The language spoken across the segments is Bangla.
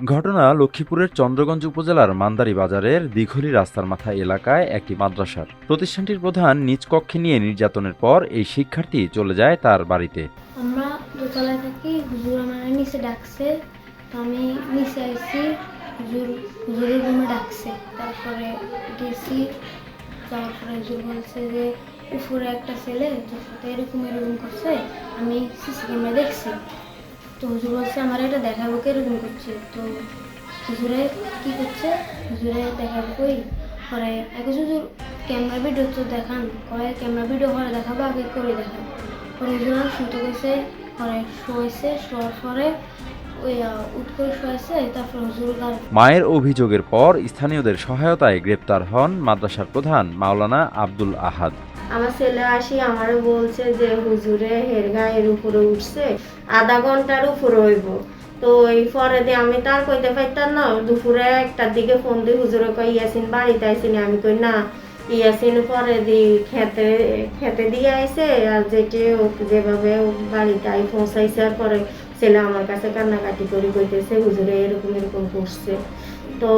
ঘটনা লক্ষ্মীপুরের চন্দ্রগঞ্জ উপজেলার মান্দারী বাজারের দিঘলি রাস্তার মাথা এলাকায় একটি মাদ্রাসার। প্রতিষ্ঠানটির প্রধান নিজ কক্ষে নিয়ে নির্যাতনের পর এই শিক্ষার্থী চলে যায় তার বাড়িতে। আমরা দোতলায় থাকি, হুজুর আমার নিচে ডাকছে, তো আমি নিচে আইছি, হুজুরের রুমে ডাকছে। তারপরে গেছি, যাওয়ার পরে হুজুর বলছে যে উপরে একটা ছেলে তোর সাথে এরকম এরকম করছে, আমি সিসি ক্যামেরা দেখছি। তো হুজুর বলছে আমার এটা দেখাবো এরকম করছে। তো হুজুরে কি করছে, হুজুরে দেখাবো কই, পরে আগে হুজুর ক্যামেরা ভিডিও তো দেখান, কয়ে ক্যামেরা ভিডিও পরে দেখাবো, আগে করে দেখাবো। পরে হুজুর শুনতে গেছে, পরে শোয়েছে, শোয়ার পরে ওই উঠ করে শোয়েছে, তারপর হুজুর মায়ের অভিযোগের পর স্থানীয়দের সহায়তায় গ্রেপ্তার হন মাদ্রাসার প্রধান মাওলানা আব্দুল আহাদ। আমার ছেলে আসি আমারে বলছে যে হুজুরে হের গায়ের উপরে উঠছে, আধা ঘন্টার উপরে হইব। তো এই পরে দিয়ে আমি তার কইতে পারতাম না, দুপুরে 1টার দিকে ফোন দিয়ে হুজুরে কই ইয়াসিন বাড়িতে আইসিনি, আমি কই না, ইয়াসিন পরে দি খেতে দিয়ে আইছে, আর যেভাবে বাড়িতে আই পৌঁছাইছে, আর পরে ছেলে আমার কাছে কান্নাকাটি করে কইতেছে হুজুরে এরকম এরকম করছে। তো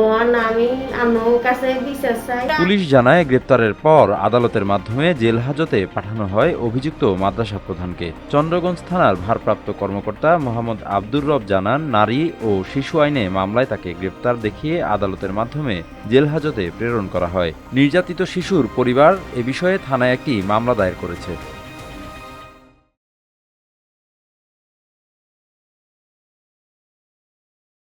আমার কাছে বিচার চাই। পুলিশ জানায় গ্রেপ্তারের পর আদালতের মাধ্যমে জেল হাজতে পাঠানো হয় অভিযুক্ত মাদ্রাসা প্রধানকে। চন্দ্রগঞ্জ থানার ভারপ্রাপ্ত কর্মকর্তা মোহাম্মদ আব্দুর রব জানান, নারী ও শিশু আইনে মামলায় তাকে গ্রেপ্তার দেখিয়ে আদালতের মাধ্যমে জেল হাজতে প্রেরণ করা হয়। নির্যাতিত শিশুর পরিবার এ বিষয়ে থানায় একটি মামলা দায়ের করেছে।